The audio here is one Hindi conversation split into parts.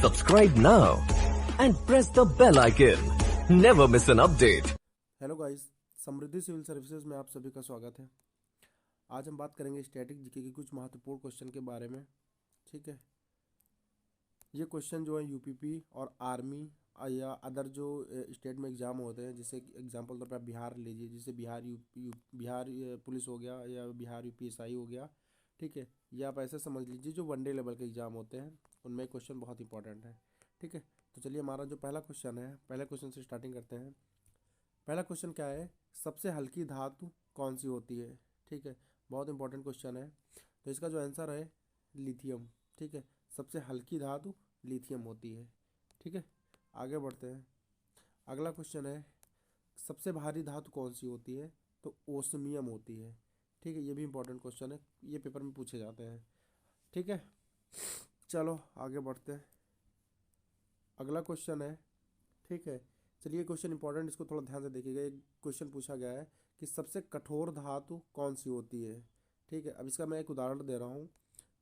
Subscribe now and press the bell icon. Never miss an update. Hello guys, Samriddhi civil services में आप सभी का स्वागत है। आज हम बात करेंगे स्टैटिक जीके के कुछ महत्वपूर्ण क्वेश्चन के बारे में। ठीक है, ये क्वेश्चन जो है यूपीपी और आर्मी या अदर जो स्टेट में एग्ज़ाम होते हैं, जैसे एग्जांपल तौर पर आप बिहार लीजिए, जैसे बिहार पुलिस हो गया या बिहार यूपीएसआई हो गया। ठीक है, या आप ऐसे समझ लीजिए जो वनडे लेवल के एग्ज़ाम होते हैं उनमें क्वेश्चन बहुत इंपॉर्टेंट है। ठीक है, तो चलिए हमारा जो पहला क्वेश्चन है, पहले क्वेश्चन से स्टार्टिंग करते हैं। पहला क्वेश्चन क्या है, सबसे हल्की धातु कौन सी होती है? ठीक है, बहुत इंपॉर्टेंट क्वेश्चन है। तो इसका जो आंसर है लिथियम। ठीक है, सबसे हल्की धातु लिथियम होती है। ठीक है, आगे बढ़ते हैं। अगला क्वेश्चन है, सबसे भारी धातु कौन सी होती है? तो ओस्मियम होती है। ठीक है, ये भी इंपॉर्टेंट क्वेश्चन है, ये पेपर में पूछे जाते हैं। ठीक है, चलो आगे बढ़ते हैं। अगला क्वेश्चन है, ठीक है, चलिए क्वेश्चन इंपॉर्टेंट, इसको थोड़ा ध्यान से देखिएगा। एक क्वेश्चन पूछा गया है कि सबसे कठोर धातु कौन सी होती है? ठीक है, अब इसका मैं एक उदाहरण दे रहा हूँ।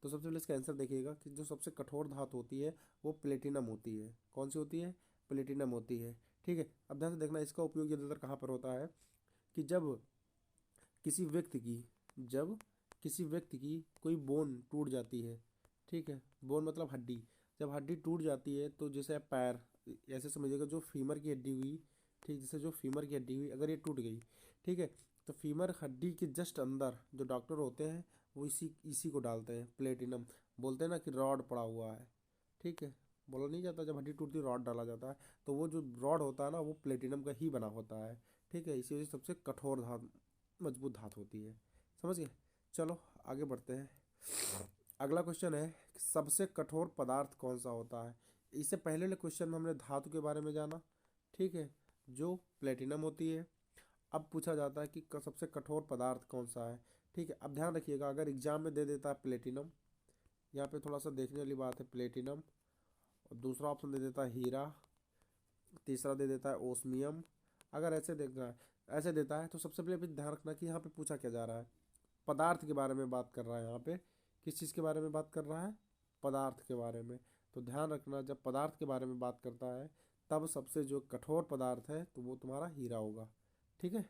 तो सबसे पहले इसका आंसर देखिएगा कि जो सबसे कठोर धातु होती है वो प्लेटिनम होती है। कौन सी होती है? प्लेटिनम होती है। ठीक है, अब ध्यान से देखना, इसका उपयोग ज़्यादातर कहाँ पर होता है कि जब किसी व्यक्ति की कोई बोन टूट जाती है। ठीक है, बोन मतलब हड्डी। जब हड्डी टूट जाती है तो जैसे आप पैर ऐसे समझिएगा, जो फीमर की हड्डी हुई, ठीक, जैसे जो फीमर की हड्डी हुई अगर ये टूट गई, ठीक है, तो फीमर हड्डी के जस्ट अंदर जो डॉक्टर होते हैं वो इसी को डालते हैं, प्लेटिनम। बोलते हैं ना कि रॉड पड़ा हुआ है। ठीक है, बोला नहीं जाता, जब हड्डी टूटती रॉड डाला जाता है, तो वो जो रॉड होता है ना वो प्लेटिनम का ही बना होता है। ठीक है, इसी वजह से सबसे कठोर धातु, मजबूत धातु होती है। समझ गए? चलो आगे बढ़ते हैं। अगला क्वेश्चन है, सबसे कठोर पदार्थ कौन सा होता है? इससे पहले वाले क्वेश्चन में हमने धातु के बारे में जाना, ठीक है, जो प्लेटिनम होती है। अब पूछा जाता है कि सबसे कठोर पदार्थ कौन सा है। ठीक है, अब ध्यान रखिएगा, अगर एग्जाम में दे देता है प्लेटिनम, यहाँ पे थोड़ा सा देखने वाली बात है, प्लेटिनम, और दूसरा ऑप्शन दे देता है हीरा, तीसरा दे देता है ओस्मियम। अगर ऐसे देता है तो सबसे पहले ध्यान रखना कि यहाँ पे पूछा क्या जा रहा है, पदार्थ के बारे में बात कर रहा है। यहाँ पे किस चीज़ के बारे में बात कर रहा है? पदार्थ के बारे में। तो ध्यान रखना, जब पदार्थ के बारे में बात करता है तब सबसे जो कठोर पदार्थ है तो वो तुम्हारा हीरा होगा। ठीक है,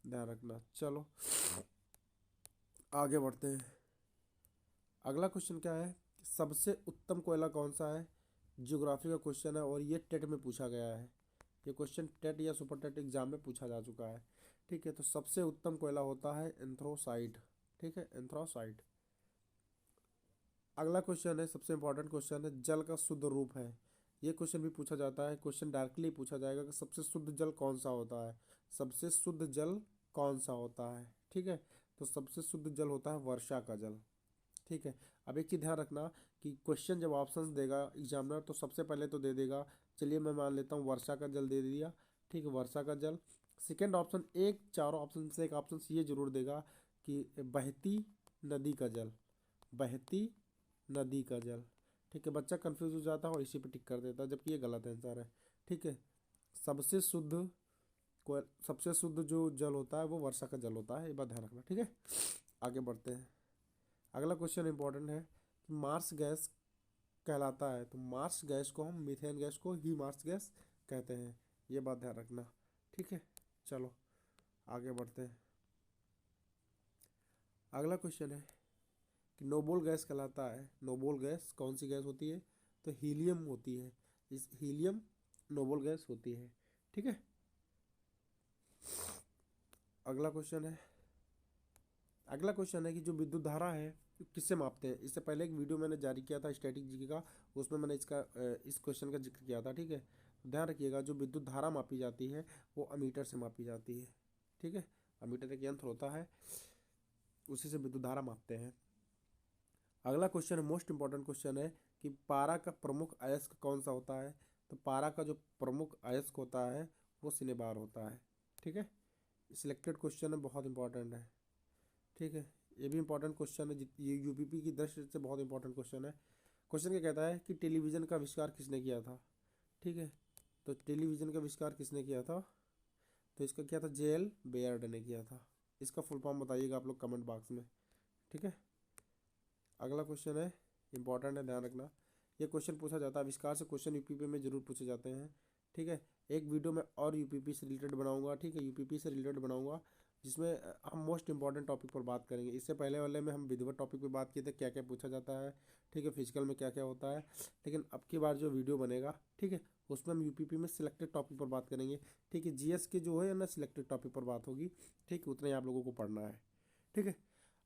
ध्यान रखना। चलो आगे बढ़ते हैं। अगला क्वेश्चन क्या है, सबसे उत्तम कोयला कौन सा है? ज्योग्राफी का क्वेश्चन है और ये टेट में पूछा गया है। ये क्वेश्चन टेट या सुपर टेट एग्जाम में पूछा जा चुका है। ठीक है, तो सबसे उत्तम कोयला होता है एंथ्रोसाइट। ठीक है, एंथ्रोसाइट। अगला क्वेश्चन है, सबसे इंपॉर्टेंट क्वेश्चन है, जल का शुद्ध रूप है। ये क्वेश्चन भी पूछा जाता है, क्वेश्चन डायरेक्टली पूछा जाएगा कि सबसे शुद्ध जल कौन सा होता है? सबसे शुद्ध जल कौन सा होता है? ठीक है, तो सबसे शुद्ध जल होता है वर्षा का जल। ठीक है, अब एक चीज़ ध्यान रखना कि क्वेश्चन जब ऑप्शंस देगा एग्जामिनर तो सबसे पहले तो दे देगा, चलिए मैं मान लेता हूँ वर्षा का जल दे दिया। ठीक है, वर्षा का जल। सेकेंड ऑप्शन, एक चारों ऑप्शन से एक ऑप्शन ये जरूर देगा कि बहती नदी का जल, बहती नदी का जल। ठीक है, बच्चा कंफ्यूज हो जाता है और इसी पे टिक कर देता है, जबकि ये गलत आंसर है। ठीक है, सबसे शुद्ध जो जल होता है वो वर्षा का जल होता है, ये बात ध्यान रखना। ठीक है, आगे बढ़ते हैं। अगला क्वेश्चन इंपॉर्टेंट है कि मार्स गैस कहलाता है, तो मार्स गैस को हम मीथेन गैस को ही मार्स गैस कहते हैं, ये बात ध्यान रखना। ठीक है, चलो आगे बढ़ते हैं। अगला क्वेश्चन है कि नोबल गैस कहलाता है, नोबल गैस कौन सी गैस होती है? तो हीलियम होती है, इस हीलियम नोबल गैस होती है। ठीक है, अगला क्वेश्चन है कि जो विद्युत धारा है किससे मापते हैं? इससे पहले एक वीडियो मैंने जारी किया था स्टैटिक जीके का, उसमें मैंने इस क्वेश्चन का जिक्र किया था। ठीक है, ध्यान रखिएगा, जो विद्युत धारा मापी जाती है वो अमीटर से मापी जाती है। ठीक है, अमीटर एक यंत्र होता है, उसी से विद्युत धारा मापते हैं। अगला क्वेश्चन है, मोस्ट इंपॉर्टेंट क्वेश्चन है कि पारा का प्रमुख अयस्क कौन सा होता है? तो पारा का जो प्रमुख अयस्क होता है वो सिनेबार होता है। ठीक है, सिलेक्टेड क्वेश्चन है, बहुत इंपॉर्टेंट है। ठीक है, ये भी इंपॉर्टेंट क्वेश्चन है, ये यूपीपी की दृष्टि से बहुत इंपॉर्टेंट क्वेश्चन है। क्वेश्चन क्या कहता है कि टेलीविज़न का आविष्कार किसने किया था? ठीक है, तो टेलीविज़न का आविष्कार किसने किया था? तो इसका किया था जे.एल. बेयर्ड ने किया था। इसका फुल फॉर्म बताइएगा आप लोग कमेंट बॉक्स में। ठीक है, अगला क्वेश्चन है, इंपॉर्टेंट है, ध्यान रखना। ये क्वेश्चन पूछा जाता है, आविष्कार से क्वेश्चन यूपीपी में जरूर पूछे जाते हैं। ठीक है, एक वीडियो में और यूपीपी से रिलेटेड बनाऊंगा। ठीक है, यूपीपी से रिलेटेड बनाऊंगा जिसमें हम मोस्ट इंपॉर्टेंट टॉपिक पर बात करेंगे। इससे पहले वाले में हम विधिवत टॉपिक पे बात किए थे, क्या क्या पूछा जाता है। ठीक है, फिजिकल में क्या क्या होता है। लेकिन अब की बार जो वीडियो बनेगा, ठीक है, उसमें हम यूपीपी में सिलेक्टेड टॉपिक पर बात करेंगे। ठीक है, जीएस के जो है ना सिलेक्टेड टॉपिक पर बात होगी। ठीक है, उतना ही आप लोगों को पढ़ना है। ठीक है,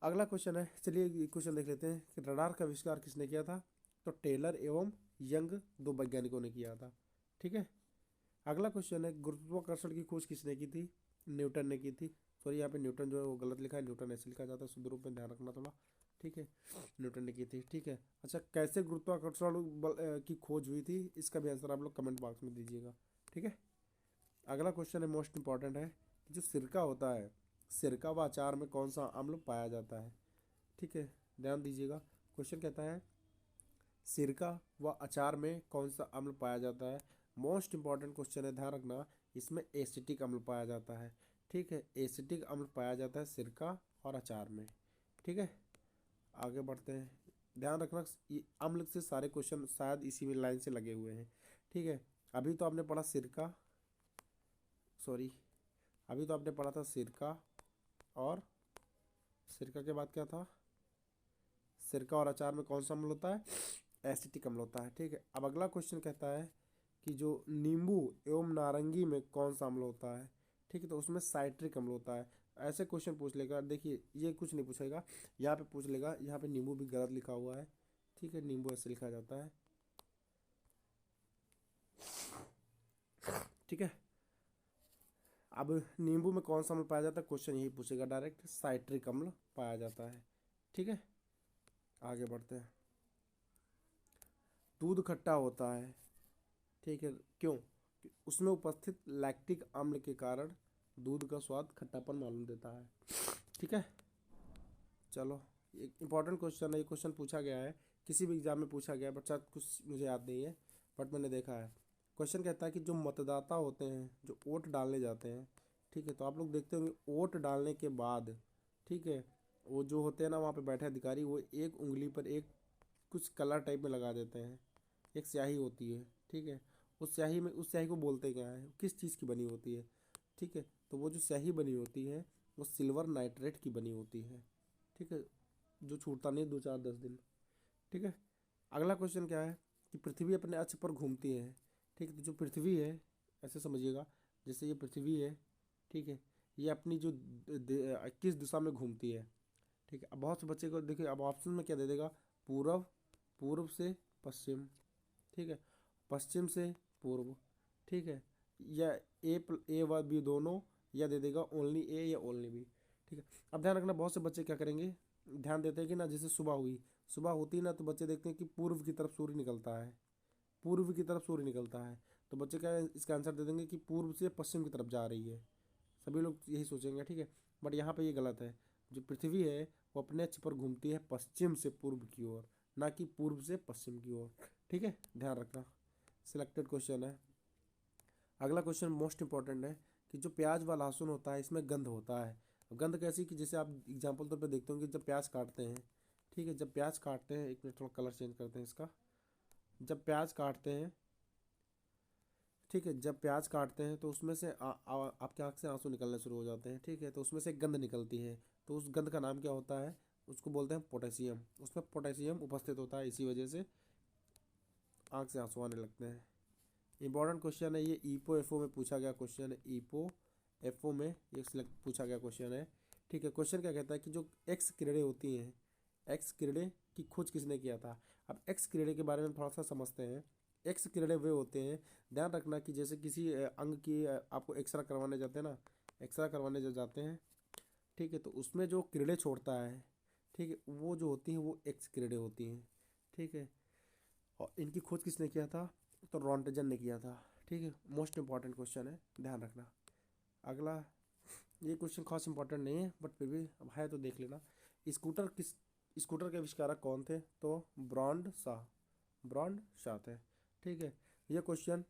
अगला क्वेश्चन है, चलिए क्वेश्चन देख लेते हैं कि रडार का आविष्कार किसने किया था। तो टेलर एवं यंग 2 वैज्ञानिकों ने किया था। ठीक है, अगला क्वेश्चन है, गुरुत्वाकर्षण की खोज किसने की थी। न्यूटन ने की थी। सॉरी, यहाँ पे न्यूटन जो है वो गलत लिखा है, न्यूटन ऐसे लिखा जाता है, शुद्ध रूप में ध्यान रखना थोड़ा। ठीक है, न्यूटन ने की थी। ठीक है, अच्छा, कैसे गुरुत्वाकर्षण की खोज हुई थी, इसका भी आंसर आप लोग कमेंट बॉक्स में दीजिएगा। ठीक है, अगला क्वेश्चन है, मोस्ट इंपॉर्टेंट है, जो सिरका होता है, सिरका व अचार में कौन सा अम्ल पाया जाता है। ठीक है, ध्यान दीजिएगा, क्वेश्चन कहता है सिरका व अचार में कौन सा अम्ल पाया जाता है। मोस्ट इंपॉर्टेंट क्वेश्चन है, ध्यान रखना, इसमें एसिटिक अम्ल पाया जाता है। ठीक है, एसिटिक अम्ल पाया जाता है सिरका और अचार में। ठीक है, आगे बढ़ते हैं, ध्यान रखना ये अम्ल से सारे क्वेश्चन शायद इसी में लाइन से लगे हुए हैं। ठीक है, अभी तो आपने पढ़ा सिरका, सॉरी, अभी तो आपने पढ़ा था सिरका, और सिरका के बाद क्या था, सिरका और अचार में कौन सा अम्ल होता है, एसिटिक अम्ल होता है। ठीक है, अब अगला क्वेश्चन कहता है कि जो नींबू एवं नारंगी में कौन सा अम्ल होता है। ठीक है, तो उसमें साइट्रिक अम्ल होता है। ऐसे क्वेश्चन पूछ लेगा, देखिए ये कुछ नहीं पूछेगा, यहाँ पे पूछ लेगा, यहाँ पे नींबू भी गलत लिखा हुआ है। ठीक है, नींबू ऐसे लिखा जाता है। ठीक है, अब नींबू में कौन सा अम्ल पाया जाता है, क्वेश्चन यही पूछेगा डायरेक्ट, साइट्रिक अम्ल पाया जाता है। ठीक है, आगे बढ़ते हैं, दूध खट्टा होता है। ठीक है, क्यों, उसमें उपस्थित लैक्टिक अम्ल के कारण दूध का स्वाद खट्टापन मालूम देता है। ठीक है, चलो, एक इंपॉर्टेंट क्वेश्चन है, ये क्वेश्चन पूछा गया है, किसी भी एग्जाम में पूछा गया है, बट शायद कुछ मुझे याद नहीं है, बट मैंने देखा है। क्वेश्चन कहता है कि जो मतदाता होते हैं, जो वोट डालने जाते हैं, ठीक है, तो आप लोग देखते होंगे वोट डालने के बाद, ठीक है, वो जो होते हैं ना वहाँ पे बैठे अधिकारी, वो एक उंगली पर एक कुछ कलर टाइप में लगा देते हैं, एक स्याही होती है। ठीक है, उस स्याही में, उस स्याही को बोलते क्या है, किस चीज़ की बनी होती है। ठीक है, तो वो जो स्याही बनी होती है वो सिल्वर नाइट्रेट की बनी होती है। ठीक है, जो छूटता नहीं 2 4 10 दिन। ठीक है, अगला क्वेश्चन क्या है कि पृथ्वी अपने अक्ष पर घूमती है। ठीक है, तो जो पृथ्वी है, ऐसे समझिएगा, जैसे ये पृथ्वी है, ठीक है, ये अपनी जो किस दिशा में घूमती है। ठीक है, अब बहुत से बच्चे को देखिए, अब ऑप्शन में क्या दे देगा, पूर्व, पूर्व से पश्चिम, ठीक है, पश्चिम से पूर्व। ठीक है, या ए व बी दोनों, या दे देगा ओनली ए या ओनली बी। ठीक है, अब ध्यान रखना, बहुत से बच्चे क्या करेंगे, ध्यान देते हैं कि ना, जैसे सुबह हुई, सुबह होती है ना, तो बच्चे देखते हैं कि पूर्व की तरफ सूर्य निकलता है, पूर्व की तरफ सूर्य निकलता है, तो बच्चे क्या इसका आंसर दे देंगे कि पूर्व से पश्चिम की तरफ जा रही है। सभी लोग यही सोचेंगे। ठीक है, बट यहाँ पे ये गलत है, जो पृथ्वी है वो अपने अक्ष पर घूमती है पश्चिम से पूर्व की ओर, ना कि पूर्व से पश्चिम की ओर। ठीक है, ध्यान रखना, सिलेक्टेड क्वेश्चन है। अगला क्वेश्चन मोस्ट इंपॉर्टेंट है कि जो प्याज व लहसुन होता है इसमें गंध होता है। गंध कैसी, कि जैसे आप एग्जाम्पल तौर पे देखते होंगे, जब प्याज काटते हैं, ठीक है, जब प्याज काटते हैं, एक मिनट थोड़ा कलर चेंज करते हैं इसका, जब प्याज काटते हैं, ठीक है, जब प्याज काटते हैं तो उसमें से आपके आँख से आंसू निकलने शुरू हो जाते हैं। ठीक है, तो उसमें से गंध निकलती है, तो उस गंध का नाम क्या होता है, उसको बोलते हैं पोटेशियम। उसमें पोटेशियम उपस्थित होता है, इसी वजह से आँख से आंसू आने लगते हैं। इंपॉर्टेंट क्वेश्चन है ये, ईपो एफओ में पूछा गया क्वेश्चन है, ईपो एफओ में ये सिलेक्ट पूछा गया क्वेश्चन है। ठीक है, क्वेश्चन क्या कहता है कि जो एक्स किरणें होती हैं, एक्स किरणें की खोज किसने किया था। अब एक्स किरणें के बारे में थोड़ा सा समझते हैं। एक्स किरणें वे होते हैं, ध्यान रखना, कि जैसे किसी अंग की आपको एक्सरे करवाने जाते हैं ना, एक्सरे करवाने जो जाते हैं, ठीक है, तो उसमें जो किरणें छोड़ता है, ठीक है, वो जो होती हैं वो एक्स किरणें होती हैं। ठीक है, और इनकी खोज किसने किया था, तो रॉन्टजन ने किया था। ठीक है, मोस्ट इंपॉर्टेंट क्वेश्चन है, ध्यान रखना। अगला, ये क्वेश्चन खास इंपॉर्टेंट नहीं है, बट फिर भी अब है तो देख लेना। स्कूटर के आविष्कारक कौन थे, तो ब्रॉन्ड शाह, ब्रॉन्ड शाह थे। ठीक है, ये क्वेश्चन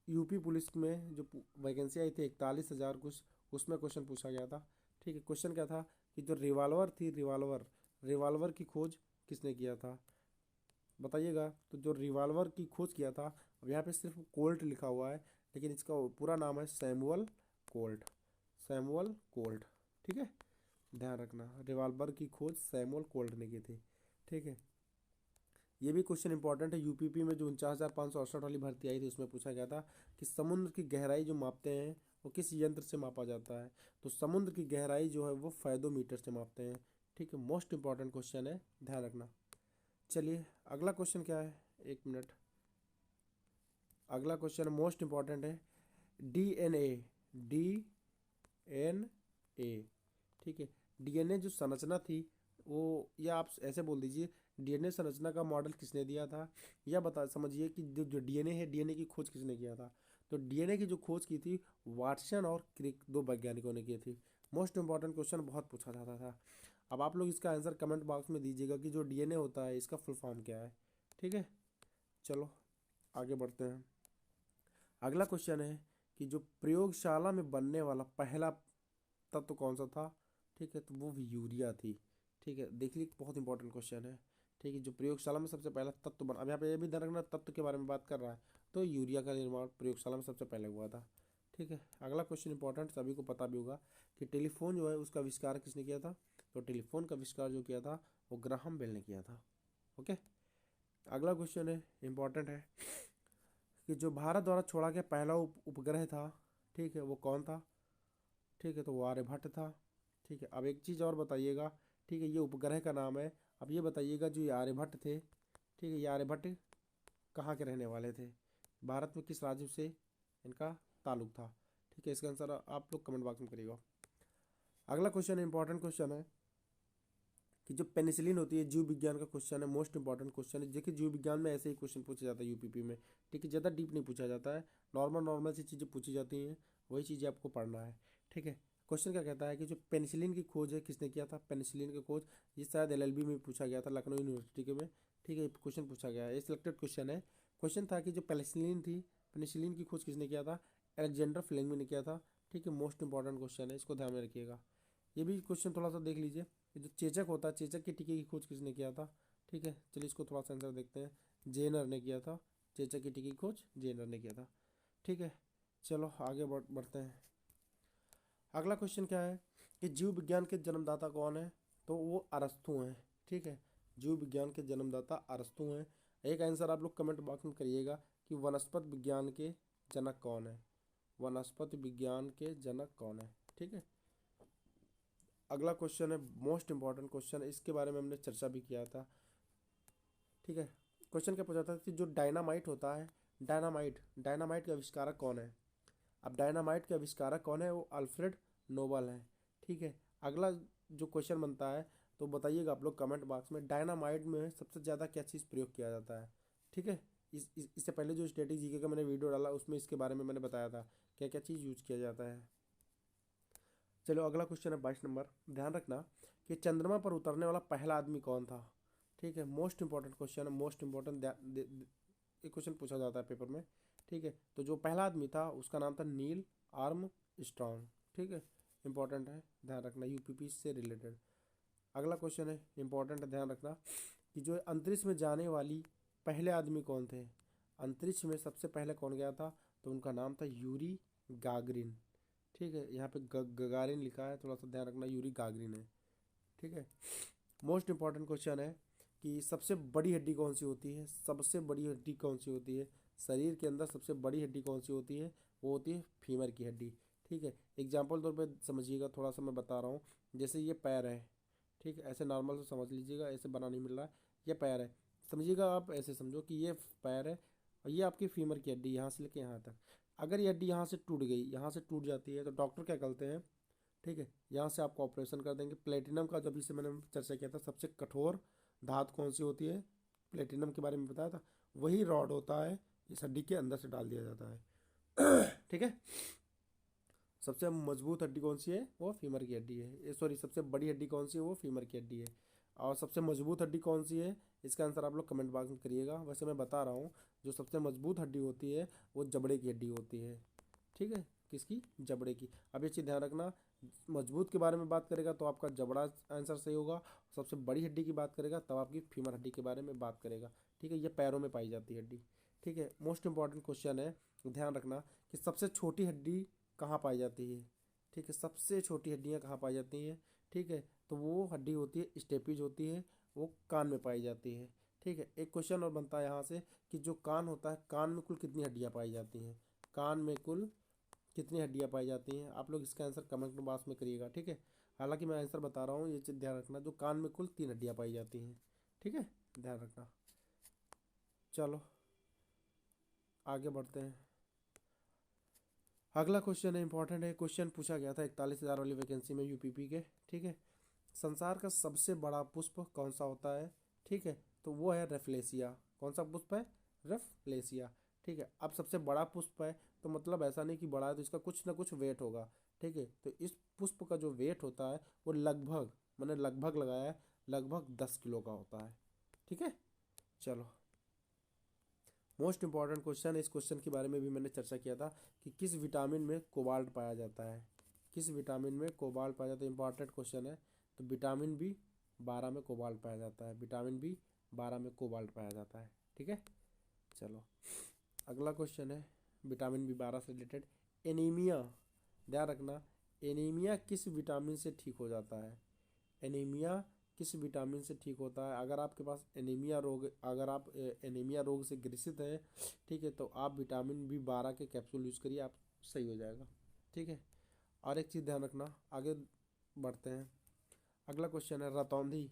यूपी पुलिस में जो वैकेंसी आई थी 41,000 कुछ, उसमें क्वेश्चन पूछा गया था। ठीक है, क्वेश्चन क्या था कि जो रिवॉल्वर थी, रिवॉल्वर की खोज किसने किया था। बताइएगा। तो जो रिवॉल्वर की खोज किया था, अब यहाँ पे सिर्फ कोल्ट लिखा हुआ है, लेकिन इसका पूरा नाम है सैमुअल कोल्ट। सैमुअल कोल्ट, ठीक है, ध्यान रखना। रिवॉल्वर की खोज सैमुअल कोल्ट ने की थी, ठीक है। ये भी क्वेश्चन इंपॉर्टेंट है। यूपीपी में जो 49,568 वाली भर्ती आई थी उसमें पूछा गया था कि समुद्र की गहराई जो मापते हैं वो किस यंत्र से मापा जाता है। तो समुद्र की गहराई जो है वो फैदोमीटर से मापते हैं, ठीक है। मोस्ट इंपॉर्टेंट क्वेश्चन है, ध्यान रखना। चलिए अगला क्वेश्चन क्या है, एक मिनट। अगला क्वेश्चन मोस्ट इंपॉर्टेंट है, डीएनए। डीएनए, ठीक है। डीएनए जो संरचना थी वो, या आप ऐसे बोल दीजिए, डीएनए संरचना का मॉडल किसने दिया था, या बता समझिए कि जो डीएनए है, डीएनए की खोज किसने किया था। तो डीएनए की जो खोज की थी वाटसन और क्रिक, दो वैज्ञानिकों ने की थी। मोस्ट इंपॉर्टेंट क्वेश्चन, बहुत पूछा जाता था। अब आप लोग इसका आंसर कमेंट बॉक्स में दीजिएगा कि जो डीएनए होता है इसका फुल फॉर्म क्या है, ठीक है। चलो आगे बढ़ते हैं। अगला क्वेश्चन है कि जो प्रयोगशाला में बनने वाला पहला तत्व कौन सा था, ठीक है। तो वो यूरिया थी, ठीक है। देख लीजिए बहुत इंपॉर्टेंट क्वेश्चन है, ठीक है। जो प्रयोगशाला में सबसे पहला तत्व बना, अब यहाँ पे ये भी ध्यान रखना तत्व के बारे में बात कर रहा है, तो यूरिया का निर्माण प्रयोगशाला में सबसे पहले हुआ था, ठीक है। अगला क्वेश्चन इंपॉर्टेंट, सभी को पता भी होगा कि टेलीफोन जो है उसका आविष्कार किसने किया था। तो टेलीफोन का आविष्कार जो किया था वो ग्राहम बेल ने किया था, ओके। अगला क्वेश्चन है, इंपॉर्टेंट है, कि जो भारत द्वारा छोड़ा गया पहला उपग्रह था, ठीक है, वो कौन था, ठीक है। तो वो आर्यभट्ट था, ठीक है। अब एक चीज़ और बताइएगा, ठीक है, ये उपग्रह का नाम है। अब ये बताइएगा जो ये आर्यभट्ट थे, ठीक है, ये आर्यभट्ट कहाँ के रहने वाले थे, भारत में किस राज्य से इनका ताल्लुक था, ठीक है। इसका आंसर आप लोग कमेंट बॉक्स में करिएगा। अगला क्वेश्चन इंपॉर्टेंट क्वेश्चन है कि जो पेनिसिलिन होती है, जीव विज्ञान का क्वेश्चन है, मोस्ट इंपॉर्टेंट क्वेश्चन है। देखिए जीव विज्ञान में ऐसे ही क्वेश्चन पूछा जाता है यूपीपी में, ठीक है। ज़्यादा डीप नहीं पूछा जाता है, नॉर्मल नॉर्मल सी चीज़ें पूछी जाती हैं, वही चीज़ें आपको पढ़ना है, ठीक है। क्वेश्चन क्या कहता है कि जो पेनिसिलिन की खोज है किसने किया था, पेनिसिलिन की खोज, ये शायद एलएलबी में पूछा गया था, लखनऊ यूनिवर्सिटी के में, ठीक है। क्वेश्चन पूछा गया है, ये सिलेक्टेड क्वेश्चन है। क्वेश्चन था कि जो पेनिसिलिन थी, पेनिसिलिन की खोज किसने किया था, अलेक्जेंडर फ्लेमिंग ने किया था, ठीक है। मोस्ट इंपॉर्टेंट क्वेश्चन है, इसको ध्यान में रखिएगा। ये भी क्वेश्चन थोड़ा सा देख लीजिए, ये जो चेचक होता है, चेचक के टीके की खोज किसने किया था, ठीक है। चलिए इसको थोड़ा सा आंसर देखते हैं, जेनर ने किया था, चेचक के टीके की खोज जेनर ने किया था, ठीक है। चलो आगे बढ़ते हैं। अगला क्वेश्चन क्या है कि जीव विज्ञान के जन्मदाता कौन है, तो वो अरस्तु हैं, ठीक है। जीव विज्ञान के जन्मदाता अरस्तु हैं। एक आंसर आप लोग कमेंट बॉक्स में करिएगा कि वनस्पति विज्ञान के जनक कौन है, वनस्पति विज्ञान के जनक कौन है, ठीक है। अगला क्वेश्चन है मोस्ट इंपॉर्टेंट क्वेश्चन, इसके बारे में हमने चर्चा भी किया था, ठीक है। क्वेश्चन क्या पूछा था कि जो डायनामाइट होता है, डायनामाइट, डायनामाइट के आविष्कारक कौन है। अब डायनामाइट के आविष्कारक कौन है, वो अल्फ्रेड नोबल है, ठीक है। अगला जो क्वेश्चन बनता है, तो बताइएगा आप लोग कमेंट बॉक्स में, डायनामाइट में सबसे ज़्यादा क्या चीज़ प्रयोग किया जाता है, ठीक है। इससे पहले जो स्टैटिक जीके का मैंने वीडियो डाला उसमें इसके बारे में मैंने बताया था क्या क्या चीज़ यूज किया जाता है। चलो अगला क्वेश्चन है 22 नंबर, ध्यान रखना कि चंद्रमा पर उतरने वाला पहला आदमी कौन था, ठीक है। मोस्ट इंपॉर्टेंट क्वेश्चन है, मोस्ट इंपॉर्टेंट, एक क्वेश्चन पूछा जाता है पेपर में, ठीक है। तो जो पहला आदमी था उसका नाम था नील आर्म स्ट्रॉन्ग, ठीक है। इंपॉर्टेंट है, ध्यान रखना, यूपीपी से रिलेटेड। अगला क्वेश्चन है इंपॉर्टेंट है, ध्यान रखना कि जो अंतरिक्ष में जाने वाली पहले आदमी कौन थे, अंतरिक्ष में सबसे पहले कौन गया था, तो उनका नाम था यूरी गागरिन, ठीक है। यहाँ पे गगारिन लिखा है, थोड़ा सा ध्यान रखना, यूरी गागरिन है, ठीक है। मोस्ट इंपॉर्टेंट क्वेश्चन है कि सबसे बड़ी हड्डी कौन सी होती है, सबसे बड़ी हड्डी कौन सी होती है, शरीर के अंदर सबसे बड़ी हड्डी कौन सी होती है, वो होती है फीमर की हड्डी, ठीक है। एग्जाम्पल तौर पे समझिएगा, थोड़ा सा मैं बता रहा हूँ, जैसे ये पैर है, ठीक है, ऐसे नॉर्मल से समझ लीजिएगा, ऐसे बना नहीं मिल रहा है, ये पैर है, समझिएगा आप ऐसे समझो कि ये पैर है और ये आपकी फीमर की हड्डी यहाँ से लेके यहाँ तक। अगर ये हड्डी यहाँ से टूट गई, यहाँ से टूट जाती है, तो डॉक्टर क्या करते हैं, ठीक है, यहाँ से आपको ऑपरेशन कर देंगे। प्लेटिनम का जब इसे मैंने चर्चा किया था, सबसे कठोर धातु कौन सी होती है, प्लेटिनम के बारे में बताया था, वही रॉड होता है, इस हड्डी के अंदर से डाल दिया जाता है ठीक है। सबसे मजबूत हड्डी कौन सी है, वो फीमर की हड्डी है, सॉरी, सबसे बड़ी हड्डी कौन सी है, वो फीमर की हड्डी है। और सबसे मजबूत हड्डी कौन सी है, इसका आंसर आप लोग कमेंट बॉक्स में करिएगा। वैसे मैं बता रहा हूँ, जो सबसे मजबूत हड्डी होती है वो जबड़े की हड्डी होती है, ठीक है। किसकी, जबड़े की। अब ये चीज़ ध्यान रखना, मजबूत के बारे में बात करेगा तो आपका जबड़ा आंसर सही होगा, सबसे बड़ी हड्डी की बात करेगा तब आपकी फीमर हड्डी के बारे में बात करेगा, ठीक है, ये पैरों में पाई जाती है हड्डी। ठीक है, मोस्ट इंपॉर्टेंट क्वेश्चन है, ध्यान रखना कि सबसे छोटी हड्डी कहाँ पाई जाती है। ठीक है, सबसे छोटी हड्डियाँ कहाँ पाई जाती हैं। ठीक है, तो वो हड्डी होती है स्टेपिज होती है, वो कान में पाई जाती है। ठीक है, एक क्वेश्चन और बनता है यहाँ से कि जो कान होता है, कान में कुल कितनी हड्डियाँ पाई जाती हैं, कान में कुल कितनी हड्डियाँ पाई जाती हैं। आप लोग इसका आंसर कमेंट बॉक्स में करिएगा। ठीक है, हालांकि मैं आंसर बता रहा हूँ, ये चीज़ ध्यान रखना, जो कान में कुल 3 हड्डियाँ पाई जाती हैं। ठीक है, ध्यान रखना। चलो आगे बढ़ते हैं। अगला क्वेश्चन है, इंपॉर्टेंट है, क्वेश्चन पूछा गया था 41,000 वाली वैकेंसी में यूपीपी के। ठीक है, संसार का सबसे बड़ा पुष्प कौन सा होता है। ठीक है, तो वो है रेफलेसिया। कौन सा पुष्प है, रेफलेसिया। ठीक है, अब सबसे बड़ा पुष्प है तो मतलब ऐसा नहीं कि बड़ा है तो इसका कुछ ना कुछ वेट होगा। ठीक है, तो इस पुष्प का जो वेट होता है वो लगभग, मैंने लगभग लगाया है, लगभग 10 किलो का होता है। ठीक है, चलो मोस्ट इंपॉर्टेंट क्वेश्चन है, इस क्वेश्चन के बारे में भी मैंने चर्चा किया था कि किस विटामिन में कोबाल्ट पाया जाता है। किस विटामिन में कोबाल्ट पाया जाता है, इंपॉर्टेंट क्वेश्चन है। तो विटामिन बी 12 में कोबाल्ट पाया जाता है, विटामिन बी 12 में कोबाल्ट पाया जाता है। ठीक है, चलो अगला क्वेश्चन है विटामिन बी 12 से रिलेटेड, एनीमिया। ध्यान रखना, एनीमिया किस विटामिन से ठीक हो जाता है। एनीमिया किस विटामिन से ठीक होता है। अगर आपके पास एनीमिया रोग, अगर आप एनीमिया रोग से ग्रसित हैं, ठीक है, तो आप विटामिन बी 12 के कैप्सूल यूज़ करिए, आप सही हो जाएगा। ठीक है, और एक चीज़ ध्यान रखना, आगे बढ़ते हैं। अगला क्वेश्चन है रतौंधी।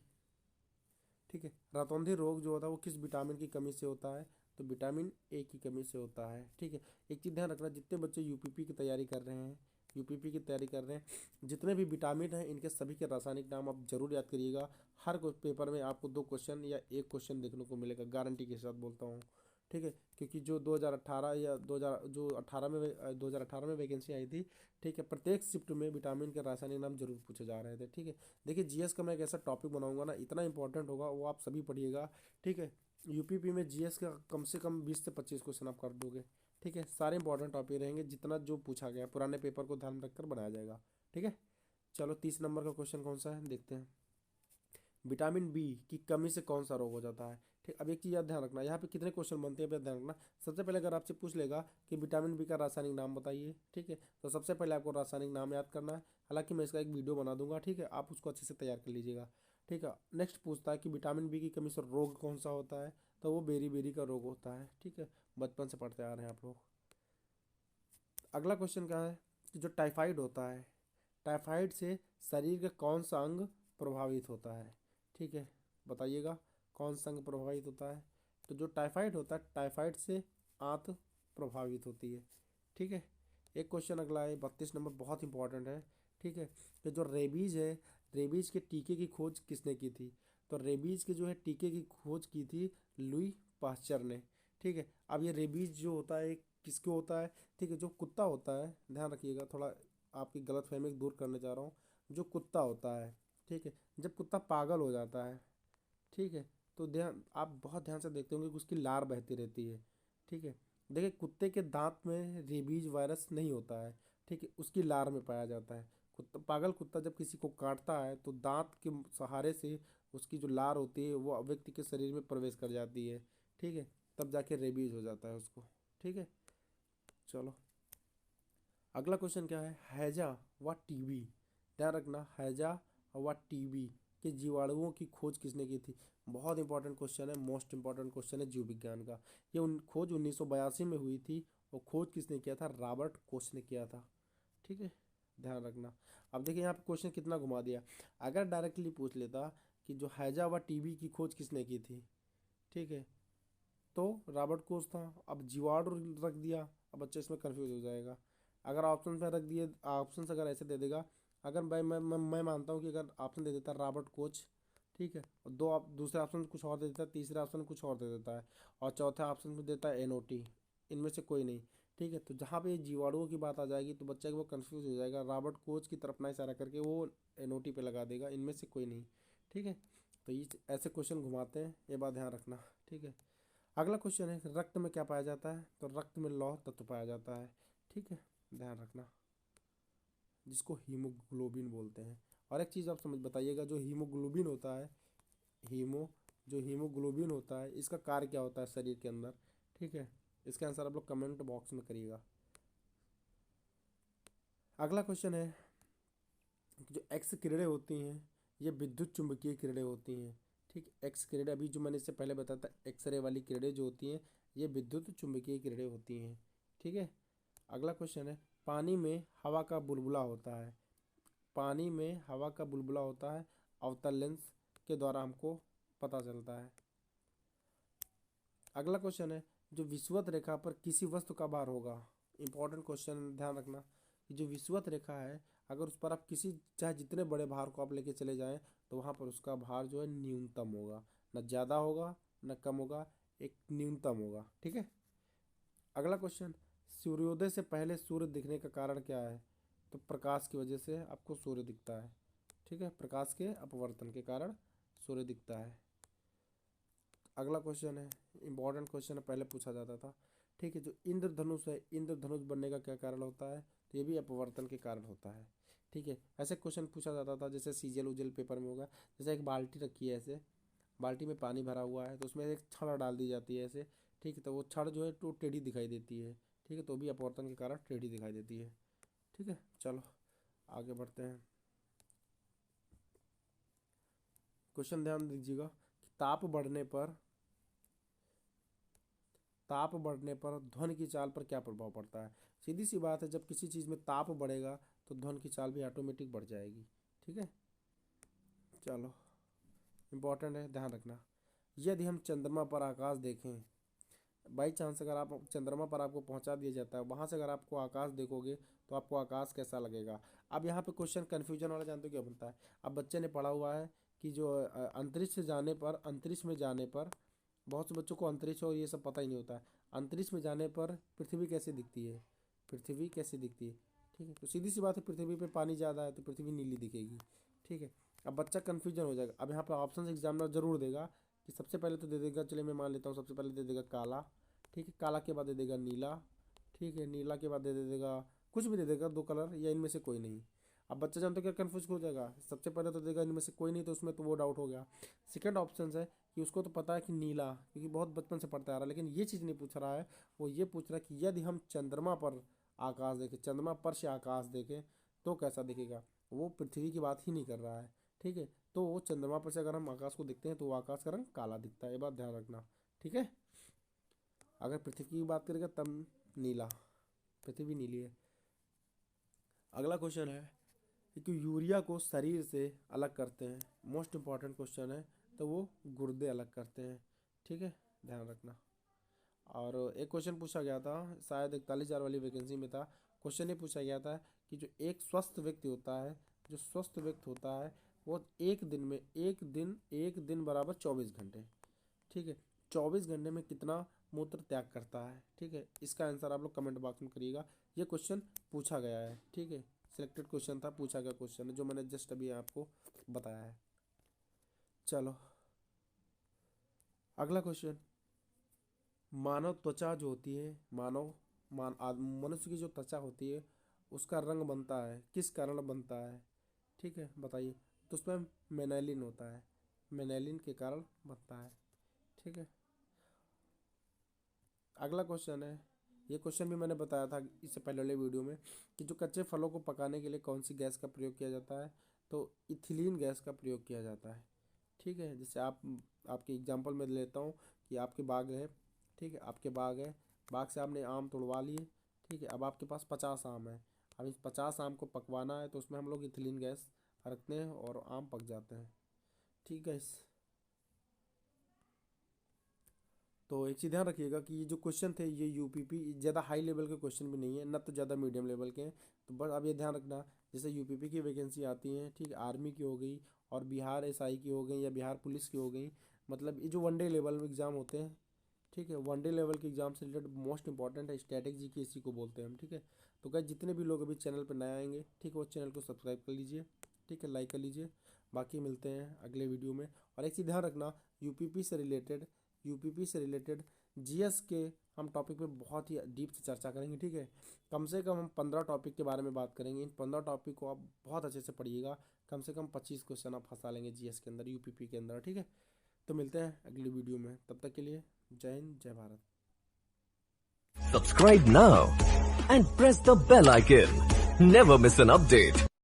ठीक है, रतौंधी रोग जो होता है वो किस विटामिन की कमी से होता है, तो विटामिन ए की कमी से होता है। ठीक है, एक चीज़ ध्यान रखना, जितने बच्चे यूपीपी की तैयारी कर रहे हैं, यूपीपी की तैयारी कर रहे हैं, जितने भी विटामिन हैं इनके सभी के रासायनिक नाम आप जरूर याद करिएगा। हर पेपर में आपको 2 क्वेश्चन या 1 क्वेश्चन देखने को मिलेगा, गारंटी के साथ बोलता हूँ। ठीक है, क्योंकि जो 2018 या 2000 जो 18 में 2018 में वैकेंसी आई थी, ठीक है, प्रत्येक शिफ्ट में विटामिन के रासायनिक नाम जरूर पूछे जा रहे थे। ठीक है, देखिए जीएस का मैं एक ऐसा टॉपिक बनाऊंगा ना, इतना इंपॉर्टेंट होगा, वो आप सभी पढ़िएगा। ठीक है, यूपीपी में जीएस का कम से कम 20 से 25 क्वेश्चन आप कर दोगे। ठीक है, सारे इंपॉर्टेंट टॉपिक रहेंगे, जितना जो पूछा गया पुराने पेपर को ध्यान रखकर बनाया जाएगा। ठीक है, चलो 30 नंबर का क्वेश्चन कौन सा है देखते हैं, विटामिन बी की कमी से कौन सा रोग हो जाता है। ठीक, अब एक चीज़ याद ध्यान रखना, यहाँ पे कितने क्वेश्चन बनते हैं ध्यान रखना। सबसे पहले अगर आपसे पूछ लेगा कि विटामिन बी का रासायनिक नाम बताइए, ठीक है, तो सबसे पहले आपको रासायनिक नाम याद करना है। हालांकि मैं इसका एक वीडियो बना दूंगा, ठीक है, आप उसको अच्छे से तैयार कर लीजिएगा। ठीक है, नेक्स्ट पूछता है कि विटामिन बी की कमी से रोग कौन सा होता है, तो वो बेरी बेरी का रोग होता है। ठीक है, बचपन से पढ़ते आ रहे हैं आप लोग। अगला क्वेश्चन क्या है कि जो टाइफाइड होता है, टाइफाइड से शरीर का कौन सा अंग प्रभावित होता है। ठीक है, बताइएगा कौन सा अंग प्रभावित होता है। तो जो टाइफाइड होता है, टाइफाइड से आंत प्रभावित होती है। ठीक है, एक क्वेश्चन अगला है 32 नंबर, बहुत इंपॉर्टेंट है। ठीक है, तो जो रेबीज है, रेबीज के टीके की खोज किसने की थी, तो रेबीज के जो है टीके की खोज की थी लुई पास्चर ने। ठीक है, अब ये रेबीज जो होता है किसको होता है, ठीक है, जो कुत्ता होता है, ध्यान रखिएगा, थोड़ा आपकी गलतफहमी को दूर करने जा रहा हूँ। जो कुत्ता होता है, ठीक है, जब कुत्ता पागल हो जाता है, ठीक है, तो ध्यान, आप बहुत ध्यान से देखते होंगे कि उसकी लार बहती रहती है। ठीक है, देखिए कुत्ते के दांत में रेबीज वायरस नहीं होता है, ठीक है, उसकी लार में पाया जाता है। कुत्ता, पागल कुत्ता जब किसी को काटता है तो दांत के सहारे से उसकी जो लार होती है वो व्यक्ति के शरीर में प्रवेश कर जाती है। ठीक है, तब जाके रेबीज हो जाता है उसको। ठीक है, चलो अगला क्वेश्चन क्या है, हैजा व टीबी। ध्यान रखना, हैजा व टीबी के जीवाणुओं की खोज किसने की थी। बहुत इंपॉर्टेंट क्वेश्चन है, मोस्ट इंपॉर्टेंट क्वेश्चन है जीव विज्ञान का। ये खोज 1982 में हुई थी, और खोज किसने किया था, रॉबर्ट कोच ने किया था। ठीक है, ध्यान रखना। अब देखिए यहाँ पे क्वेश्चन कितना घुमा दिया, अगर डायरेक्टली पूछ लेता कि जो हैजा व टीबी की खोज किसने की थी, ठीक है, तो रॉबर्ट कोच था। अब जीवाणु रख दिया, अब बच्चा इसमें कंफ्यूज हो जाएगा। अगर ऑप्शन में रख दिए, ऑप्शन अगर ऐसे दे देगा, अगर मैं मानता हूँ कि अगर ऑप्शन दे देता रॉबर्ट कोच, ठीक है, और दो आप दूसरे ऑप्शन में कुछ और दे देता है, तीसरे ऑप्शन में कुछ और दे देता है, और चौथे ऑप्शन में देता है एनओटी, इनमें से कोई नहीं। ठीक है, तो जहाँ पे जीवाणुओं की बात आ जाएगी तो बच्चा वो कंफ्यूज हो जाएगा, रॉबर्ट कोच की तरफ ना इशारा करके वो एनओटी पे लगा देगा, इनमें से कोई नहीं। ठीक है, तो ये ऐसे क्वेश्चन घुमाते हैं, ये बात ध्यान रखना। ठीक है, अगला क्वेश्चन है रक्त में क्या पाया जाता है, तो रक्त में लौह तत्व पाया जाता है। ठीक है, ध्यान रखना, जिसको हीमोग्लोबिन बोलते हैं। और एक चीज़ आप समझ बताइएगा, जो हीमोग्लोबिन होता है, हीमोग्लोबिन जो हीमोग्लोबिन होता है इसका कार्य क्या होता है शरीर के अंदर, ठीक है। इसका आंसर आप लोग कमेंट बॉक्स में करिएगा। अगला क्वेश्चन है, जो एक्स किरणें होती हैं ये विद्युत चुंबकीय किरणें होती हैं, ठीक। एक्स किरणें अभी जो मैंने इससे पहले बताया था, एक्सरे वाली किरणें जो होती हैं ये विद्युत चुंबकीय किरणें होती हैं, ठीक है। अगला क्वेश्चन है, पानी में हवा का बुलबुला होता है, पानी में हवा का बुलबुला होता है, अवतल लेंस के द्वारा हमको पता चलता है। अगला क्वेश्चन है, जो विषुवत रेखा पर किसी वस्तु का भार होगा, इंपॉर्टेंट क्वेश्चन, ध्यान रखना। जो विषुवत रेखा है अगर उस पर आप किसी चाहे जितने बड़े भार को आप लेके चले जाएं तो वहाँ पर उसका भार जो है न्यूनतम होगा, न ज़्यादा होगा न कम होगा, एक न्यूनतम होगा, ठीक है। अगला क्वेश्चन, सूर्योदय से पहले सूर्य दिखने का कारण क्या है, तो प्रकाश की वजह से आपको सूर्य दिखता है, ठीक है। प्रकाश के अपवर्तन के कारण सूर्य दिखता है। अगला क्वेश्चन है, इंपॉर्टेंट क्वेश्चन है, पहले पूछा जाता था, ठीक है। जो इंद्रधनुष है, इंद्रधनुष बनने का क्या कारण होता है, तो ये भी अपवर्तन के कारण होता है, ठीक है। ऐसे क्वेश्चन पूछा जाता था जैसे सीजल उजल पेपर में होगा, जैसे एक बाल्टी रखी है, ऐसे बाल्टी में पानी भरा हुआ है तो उसमें एक छड़ डाल दी जाती है ऐसे, ठीक है। तो वो छड़ जो है तो टेढ़ी दिखाई देती है, ठीक है, तो भी अपवर्तन के कारण टेढ़ी दिखाई देती है, ठीक है। चलो आगे बढ़ते हैं। क्वेश्चन ध्यान दीजिएगा कि ताप बढ़ने पर ध्वनि की चाल पर क्या प्रभाव पड़ता है। सीधी सी बात है, जब किसी चीज़ में ताप बढ़ेगा तो ध्वनि की चाल भी ऑटोमेटिक बढ़ जाएगी, ठीक है। चलो इम्पोर्टेंट है, ध्यान रखना। यदि हम चंद्रमा पर आकाश देखें, बाई चांस अगर आप चंद्रमा पर आपको पहुंचा दिया जाता है, वहां से अगर आपको आकाश देखोगे तो आपको आकाश कैसा लगेगा। अब यहाँ पे क्वेश्चन कन्फ्यूजन वाला जानते हो क्या बनता है। अब बच्चे ने पढ़ा हुआ है कि जो अंतरिक्ष में जाने पर बहुत से बच्चों को अंतरिक्ष और ये सब पता ही नहीं होता है। अंतरिक्ष में जाने पर पृथ्वी कैसे दिखती है, पृथ्वी कैसे दिखती है, ठीक है। तो सीधी सी बात है, पृथ्वी पे पानी ज़्यादा है तो पृथ्वी नीली दिखेगी, ठीक है। अब बच्चा कन्फ्यूजन हो जाएगा। अब यहाँ पे ऑप्शन एग्जामिनर जरूर देगा कि सबसे पहले तो दे देगा, चलिए मैं मान लेता हूँ, सबसे पहले दे देगा काला, ठीक है। काला के बाद दे देगा नीला, ठीक है। नीला के बाद दे देगा कुछ भी दे देगा, दो कलर या इनमें से कोई नहीं। अब बच्चा जानते क्या कन्फ्यूज हो जाएगा, सबसे पहले तो देगा इनमें से कोई नहीं, तो उसमें तो वो डाउट हो गया। सेकंड ऑप्शन है कि उसको तो पता है कि नीला, क्योंकि बहुत बचपन से पढ़ता आ रहा है, लेकिन ये चीज़ नहीं पूछ रहा है। वो ये पूछ रहा है कि यदि हम चंद्रमा पर आकाश देखें, चंद्रमा पर से आकाश देखें तो कैसा दिखेगा। वो पृथ्वी की बात ही नहीं कर रहा है, ठीक है। तो वो चंद्रमा पर से अगर हम आकाश को देखते हैं तो वो आकाश का रंग काला दिखता है, ये बात ध्यान रखना, ठीक है। अगर पृथ्वी की बात करेगा तब नीला, पृथ्वी नीली है। अगला क्वेश्चन है कि यूरिया को शरीर से अलग करते हैं, मोस्ट इंपॉर्टेंट क्वेश्चन है, तो वो गुर्दे अलग करते हैं, ठीक है, ध्यान रखना। और एक क्वेश्चन पूछा गया था, शायद 41,000 वाली वैकेंसी में था। क्वेश्चन ये पूछा गया था कि जो एक स्वस्थ व्यक्ति होता है, जो स्वस्थ व्यक्ति होता है वो एक दिन बराबर 24 घंटे, ठीक है, 24 घंटे में कितना मूत्र त्याग करता है, ठीक है। इसका आंसर आप लोग कमेंट बॉक्स में करिएगा। ये क्वेश्चन पूछा गया है, ठीक है, सिलेक्टेड क्वेश्चन था, पूछा गया क्वेश्चन है जो मैंने जस्ट अभी आपको बताया है। चलो अगला क्वेश्चन, मानव त्वचा जो होती है, मनुष्य की जो त्वचा होती है उसका रंग बनता है किस कारण बनता है, ठीक है, बताइए। तो उसमें मेनेलिन होता है, मेनेलिन के कारण बनता है, ठीक है। अगला क्वेश्चन है, ये क्वेश्चन भी मैंने बताया था इससे पहले वाले वीडियो में कि जो कच्चे फलों को पकाने के लिए कौन सी गैस का प्रयोग किया जाता है, तो इथिलीन गैस का प्रयोग किया जाता है, ठीक है। जैसे आपके एग्जांपल में लेता हूँ कि आपके बाग है, ठीक है, आपके बाग है, बाग से आपने आम तोड़वा लिए, ठीक है। अब आपके पास 50 आम है, अब इस 50 आम को पकवाना है तो उसमें हम लोग इथिलीन गैस रखते हैं और आम पक जाते हैं, ठीक है। तो एक चीज़ ध्यान रखिएगा कि ये जो क्वेश्चन थे ये यूपीपी ज़्यादा हाई लेवल के क्वेश्चन भी नहीं है, ना तो ज़्यादा मीडियम लेवल के हैं। तो बस अब ये ध्यान रखना, जैसे यूपीपी की वैकेंसी आती हैं, ठीक, आर्मी की हो गई और बिहार एसआई की हो गई या बिहार पुलिस की हो गई, मतलब ये जो वनडे लेवल में एग्ज़ाम होते हैं, ठीक है, वनडे लेवल के एग्जाम से रिलेटेड मोस्ट इंपॉर्टेंट है स्टैटिक जीके, इसी को बोलते हैं हम, ठीक है। तो क्या जितने भी लोग अभी चैनल पर नए आएंगे, ठीक है, वो चैनल को सब्सक्राइब कर लीजिए, ठीक है, लाइक कर लीजिए। बाकी मिलते हैं अगले वीडियो में। और एक चीज़ ध्यान रखना, यूपीपी से रिलेटेड जीएस के हम टॉपिक पे बहुत ही डीप से चर्चा करेंगे, ठीक है। कम से कम हम 15 टॉपिक के बारे में बात करेंगे। इन 15 टॉपिक को आप बहुत अच्छे से पढ़िएगा, कम से कम 25 क्वेश्चन आप फंसा लेंगे जीएस के अंदर, यूपीपी के अंदर, ठीक है। तो मिलते हैं अगली वीडियो में, तब तक के लिए जय हिंद, जय Bharat. Subscribe now and press the bell icon. Never miss an update.